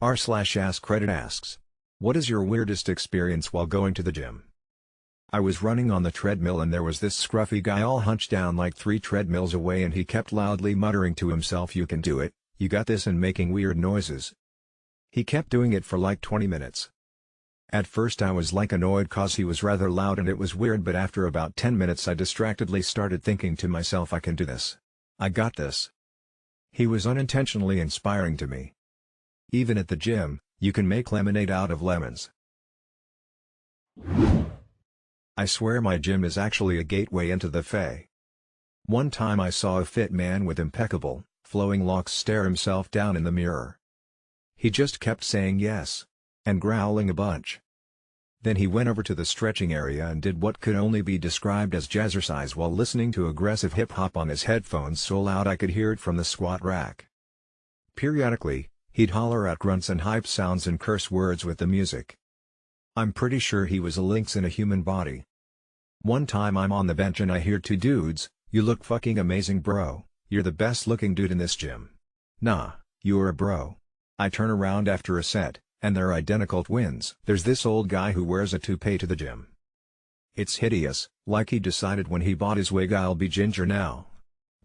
r/AskReddit asks, what is your weirdest experience while going to the gym? I was running on the treadmill and there was this scruffy guy all hunched down like 3 treadmills away and he kept loudly muttering to himself, "You can do it, you got this," and making weird noises. He kept doing it for like 20 minutes. At first I was like annoyed cause he was rather loud and it was weird, but after about 10 minutes I distractedly started thinking to myself, I can do this. I got this. He was unintentionally inspiring to me. Even at the gym, you can make lemonade out of lemons. I swear my gym is actually a gateway into the Fae. One time I saw a fit man with impeccable, flowing locks stare himself down in the mirror. He just kept saying yes, and growling a bunch. Then he went over to the stretching area and did what could only be described as jazzercise while listening to aggressive hip-hop on his headphones so loud I could hear it from the squat rack. Periodically, he'd holler out grunts and hype sounds and curse words with the music. I'm pretty sure he was a lynx in a human body. One time I'm on the bench and I hear 2 dudes, "You look fucking amazing bro, you're the best looking dude in this gym." "Nah, you're a bro." I turn around after a set, and they're identical twins. There's this old guy who wears a toupee to the gym. It's hideous, like he decided when he bought his wig, "I'll be ginger now."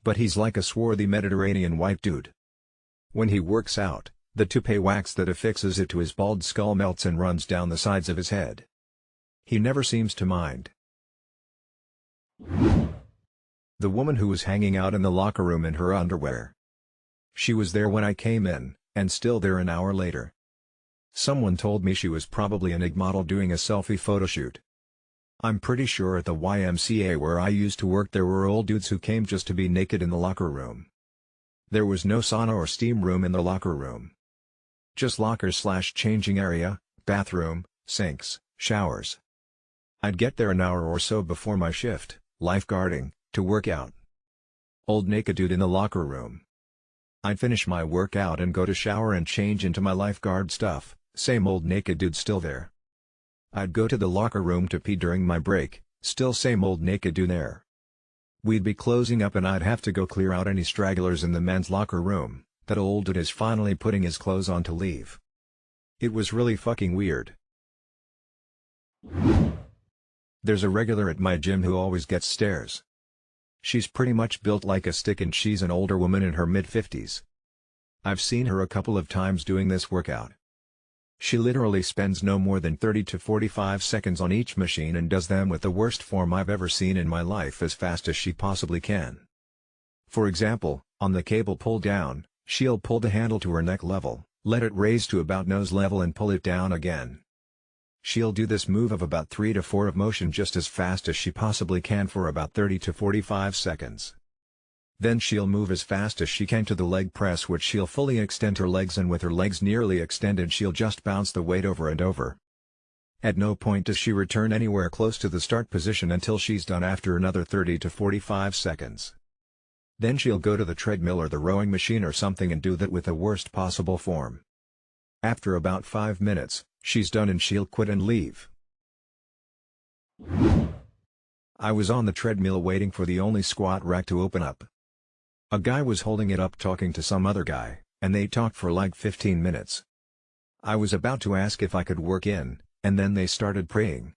But he's like a swarthy Mediterranean white dude. When he works out, the toupee wax that affixes it to his bald skull melts and runs down the sides of his head. He never seems to mind. The woman who was hanging out in the locker room in her underwear. She was there when I came in, and still there an hour later. Someone told me she was probably an IG model doing a selfie photoshoot. I'm pretty sure at the YMCA where I used to work there were old dudes who came just to be naked in the locker room. There was no sauna or steam room in the locker room. Just lockers/changing area, bathroom, sinks, showers. I'd get there an hour or so before my shift, lifeguarding, to work out. Old naked dude in the locker room. I'd finish my workout and go to shower and change into my lifeguard stuff, same old naked dude still there. I'd go to the locker room to pee during my break, still same old naked dude there. We'd be closing up and I'd have to go clear out any stragglers in the men's locker room. That old dude is finally putting his clothes on to leave. It was really fucking weird. There's a regular at my gym who always gets stares. She's pretty much built like a stick and she's an older woman in her mid-50s. I've seen her a couple of times doing this workout. She literally spends no more than 30 to 45 seconds on each machine and does them with the worst form I've ever seen in my life as fast as she possibly can. For example, on the cable pull down, she'll pull the handle to her neck level, let it raise to about nose level and pull it down again. She'll do this move of about 3 to 4 of motion just as fast as she possibly can for about 30 to 45 seconds. Then she'll move as fast as she can to the leg press, which she'll fully extend her legs, and with her legs nearly extended she'll just bounce the weight over and over. At no point does she return anywhere close to the start position until she's done after another 30 to 45 seconds. Then she'll go to the treadmill or the rowing machine or something and do that with the worst possible form. After about 5 minutes, she's done and she'll quit and leave. I was on the treadmill waiting for the only squat rack to open up. A guy was holding it up talking to some other guy, and they talked for like 15 minutes. I was about to ask if I could work in, and then they started praying.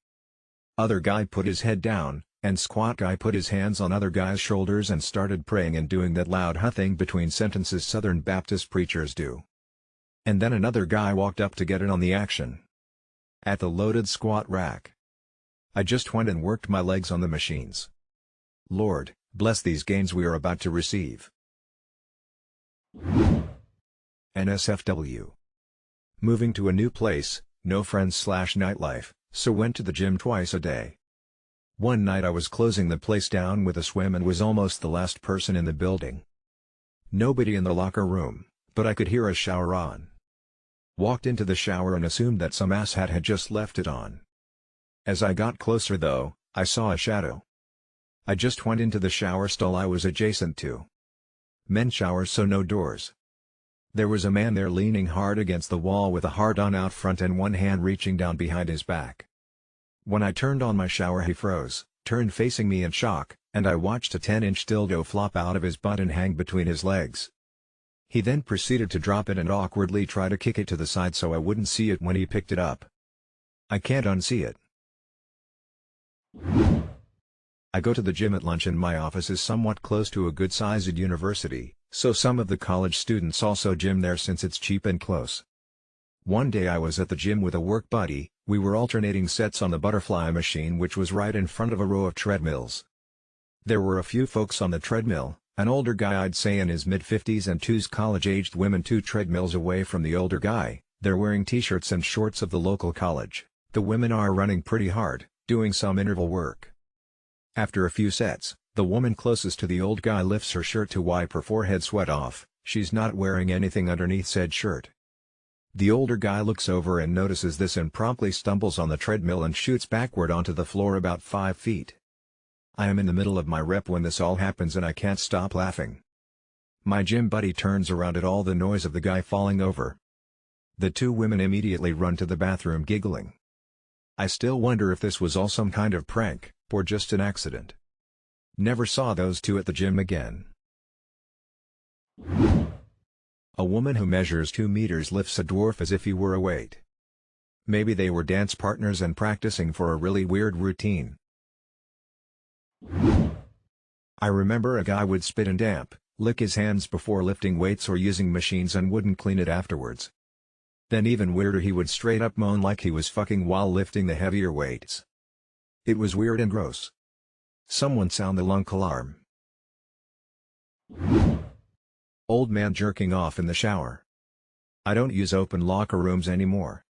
Other guy put his head down, and squat guy put his hands on other guy's shoulders and started praying and doing that loud huh thing between sentences Southern Baptist preachers do. And then another guy walked up to get in on the action. At the loaded squat rack. I just went and worked my legs on the machines. Lord, bless these gains we are about to receive. NSFW. Moving to a new place, no friends/nightlife, so went to the gym twice a day. One night I was closing the place down with a swim and was almost the last person in the building. Nobody in the locker room, but I could hear a shower on. Walked into the shower and assumed that some asshat had just left it on. As I got closer though, I saw a shadow. I just went into the shower stall I was adjacent to. Men's showers, so no doors. There was a man there leaning hard against the wall with a hard-on out front and one hand reaching down behind his back. When I turned on my shower he froze, turned facing me in shock, and I watched a 10-inch dildo flop out of his butt and hang between his legs. He then proceeded to drop it and awkwardly try to kick it to the side so I wouldn't see it when he picked it up. I can't unsee it. I go to the gym at lunch and my office is somewhat close to a good-sized university, so some of the college students also gym there since it's cheap and close. One day I was at the gym with a work buddy. We were alternating sets on the butterfly machine which was right in front of a row of treadmills. There were a few folks on the treadmill, an older guy I'd say in his mid-50s and two college-aged women 2 treadmills away from the older guy. They're wearing t-shirts and shorts of the local college. The women are running pretty hard, doing some interval work. After a few sets, the woman closest to the old guy lifts her shirt to wipe her forehead sweat off. She's not wearing anything underneath said shirt. The older guy looks over and notices this and promptly stumbles on the treadmill and shoots backward onto the floor about 5 feet. I am in the middle of my rep when this all happens and I can't stop laughing. My gym buddy turns around at all the noise of the guy falling over. The 2 women immediately run to the bathroom giggling. I still wonder if this was all some kind of prank, or just an accident. Never saw those 2 at the gym again. A woman who measures 2 meters lifts a dwarf as if he were a weight. Maybe they were dance partners and practicing for a really weird routine. I remember a guy would spit and damp, lick his hands before lifting weights or using machines and wouldn't clean it afterwards. Then even weirder, he would straight up moan like he was fucking while lifting the heavier weights. It was weird and gross. Someone sound the lunk alarm. Old man jerking off in the shower. I don't use open locker rooms anymore.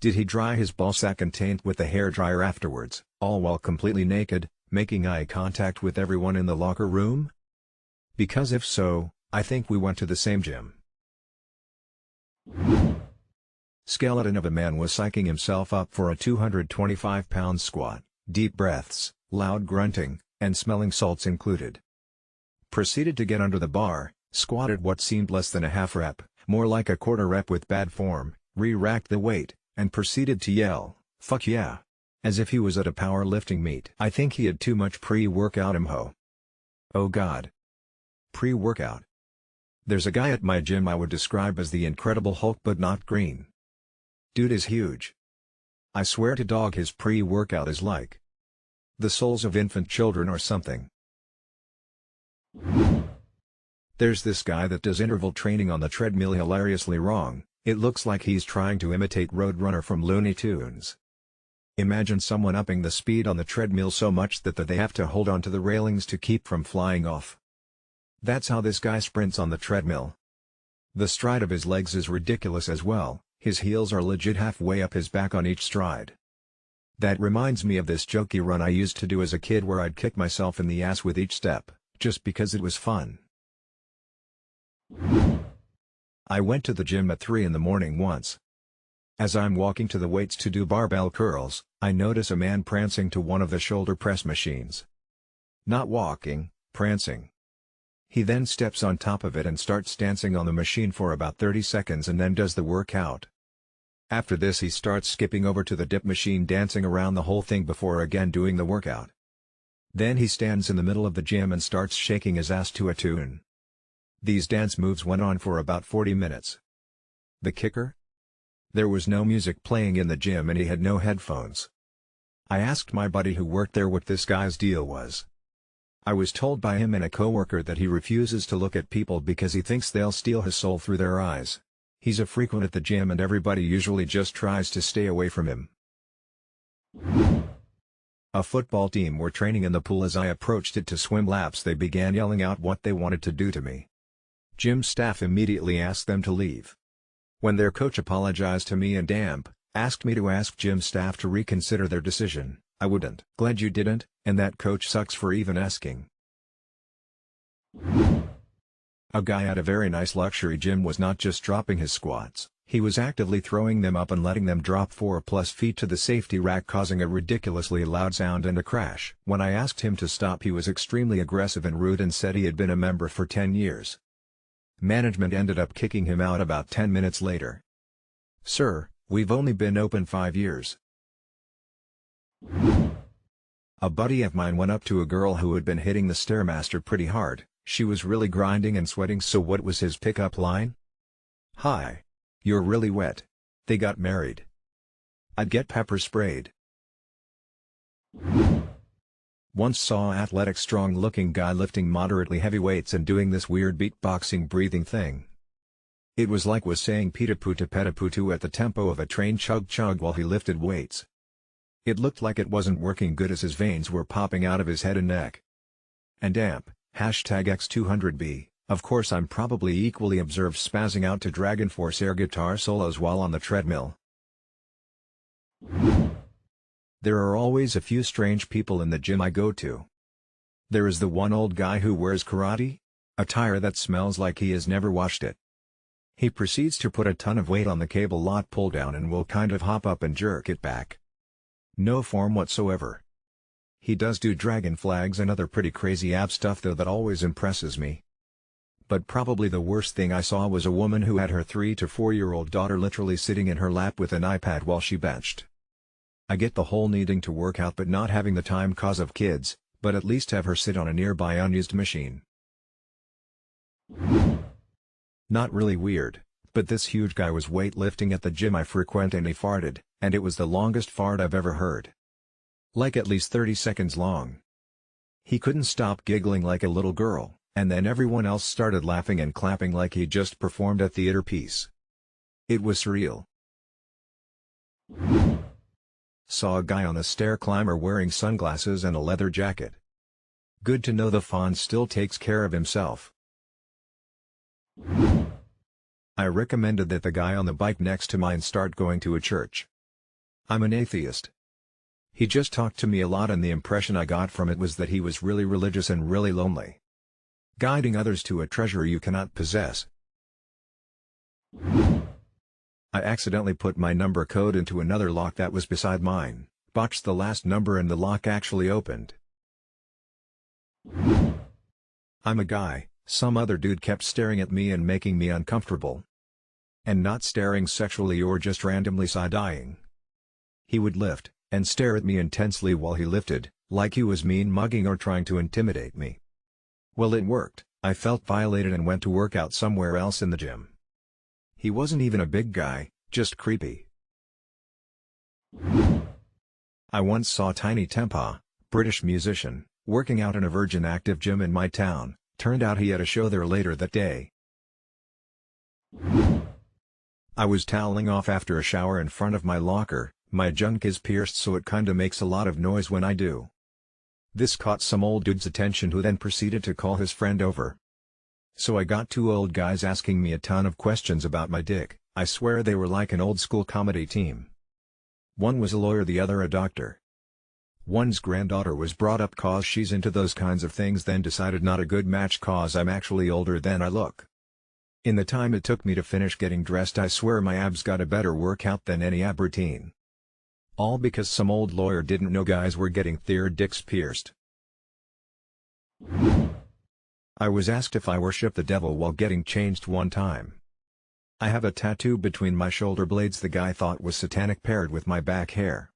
Did he dry his ballsack and taint with the hairdryer afterwards, all while completely naked, making eye contact with everyone in the locker room? Because if so, I think we went to the same gym. Skeleton of a man was psyching himself up for a 225-pound squat, deep breaths, loud grunting, and smelling salts included. Proceeded to get under the bar, squatted what seemed less than a half rep, more like a quarter rep with bad form, re-racked the weight, and proceeded to yell, "Fuck yeah!" as if he was at a powerlifting meet. I think he had too much pre-workout imho. Oh god. Pre-workout. There's a guy at my gym I would describe as the Incredible Hulk but not green. Dude is huge. I swear to dog his pre-workout is like the souls of infant children or something. There's this guy that does interval training on the treadmill hilariously wrong. It looks like he's trying to imitate Roadrunner from Looney Tunes. Imagine someone upping the speed on the treadmill so much that they have to hold onto the railings to keep from flying off. That's how this guy sprints on the treadmill. The stride of his legs is ridiculous as well, his heels are legit halfway up his back on each stride. That reminds me of this jokey run I used to do as a kid where I'd kick myself in the ass with each step, just because it was fun. I went to the gym at 3 in the morning once. As I'm walking to the weights to do barbell curls, I notice a man prancing to one of the shoulder press machines. Not walking, prancing. He then steps on top of it and starts dancing on the machine for about 30 seconds and then does the workout. After this he starts skipping over to the dip machine, dancing around the whole thing before again doing the workout. Then he stands in the middle of the gym and starts shaking his ass to a tune. These dance moves went on for about 40 minutes. The kicker? There was no music playing in the gym and he had no headphones. I asked my buddy who worked there what this guy's deal was. I was told by him and a coworker that he refuses to look at people because he thinks they'll steal his soul through their eyes. He's a frequent at the gym and everybody usually just tries to stay away from him. A football team were training in the pool. As I approached it to swim laps, they began yelling out what they wanted to do to me. Gym staff immediately asked them to leave. When their coach apologized to me and asked me to ask gym staff to reconsider their decision, I wouldn't. Glad you didn't, and that coach sucks for even asking. A guy at a very nice luxury gym was not just dropping his squats, he was actively throwing them up and letting them drop 4+ feet to the safety rack, causing a ridiculously loud sound and a crash. When I asked him to stop, he was extremely aggressive and rude and said he had been a member for 10 years. Management ended up kicking him out about 10 minutes later. Sir, we've only been open 5 years. A buddy of mine went up to a girl who had been hitting the Stairmaster pretty hard, She was really grinding and sweating, so what was his pickup line? "Hi. You're really wet." They got married. I'd get pepper sprayed. Once saw an athletic strong-looking guy lifting moderately heavy weights and doing this weird beatboxing breathing thing. It was like was saying pita-puta peta-putu at the tempo of a train chug-chug while he lifted weights. It looked like it wasn't working good as his veins were popping out of his head and neck. And amp, #X200B, of course I'm probably equally observed spazzing out to Dragon Force air guitar solos while on the treadmill. There are always a few strange people in the gym I go to. There is the one old guy who wears karate attire that smells like he has never washed it. He proceeds to put a ton of weight on the cable lot pull down and will kind of hop up and jerk it back. No form whatsoever. He does do dragon flags and other pretty crazy ab stuff though that always impresses me. But probably the worst thing I saw was a woman who had her 3 to 4-year-old daughter literally sitting in her lap with an iPad while she benched. I get the whole needing to work out but not having the time cause of kids, but at least have her sit on a nearby unused machine. Not really weird, but this huge guy was weightlifting at the gym I frequent and he farted, and it was the longest fart I've ever heard. Like at least 30 seconds long. He couldn't stop giggling like a little girl, and then everyone else started laughing and clapping like he just performed a theater piece. It was surreal. Saw a guy on a stair climber wearing sunglasses and a leather jacket. Good to know the fawn still takes care of himself. I recommended that the guy on the bike next to mine start going to a church. I'm an atheist. He just talked to me a lot and the impression I got from it was that he was really religious and really lonely. Guiding others to a treasure you cannot possess. I accidentally put my number code into another lock that was beside mine, botched the last number and the lock actually opened. I'm a guy, some other dude kept staring at me and making me uncomfortable. And not staring sexually or just randomly side-eyeing. He would lift, and stare at me intensely while he lifted, like he was mean mugging or trying to intimidate me. Well, it worked. I felt violated and went to work out somewhere else in the gym. He wasn't even a big guy, just creepy. I once saw Tiny Tempa, British musician, working out in a Virgin Active gym in my town. Turned out he had a show there later that day. I was toweling off after a shower in front of my locker. My junk is pierced so it kinda makes a lot of noise when I do. This caught some old dude's attention who then proceeded to call his friend over. So I got 2 old guys asking me a ton of questions about my dick. I swear they were like an old school comedy team. One was a lawyer, the other a doctor. One's granddaughter was brought up cause she's into those kinds of things, then decided not a good match cause I'm actually older than I look. In the time it took me to finish getting dressed I swear my abs got a better workout than any ab routine. All because some old lawyer didn't know guys were getting their dicks pierced. I was asked if I worship the devil while getting changed one time. I have a tattoo between my shoulder blades the guy thought was satanic paired with my back hair.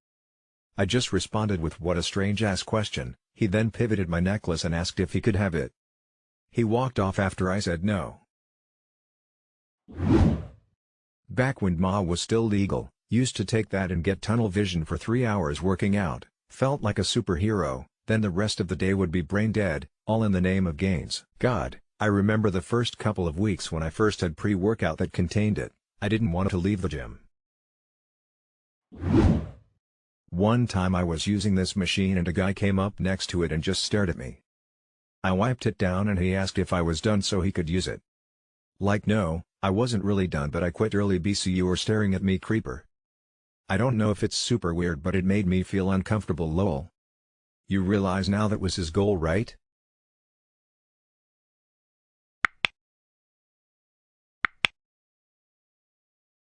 I just responded with what a strange-ass question. He then pivoted my necklace and asked if he could have it. He walked off after I said no. Back when Ma was still legal, used to take that and get tunnel vision for 3 hours working out, felt like a superhero, then the rest of the day would be brain dead, all in the name of gains. God, I remember the first couple of weeks when I first had pre-workout that contained it, I didn't want to leave the gym. One time I was using this machine and a guy came up next to it and just stared at me. I wiped it down and he asked if I was done so he could use it. Like no, I wasn't really done but I quit early BC you were staring at me creeper. I don't know if it's super weird but it made me feel uncomfortable lol. You realize now that was his goal right?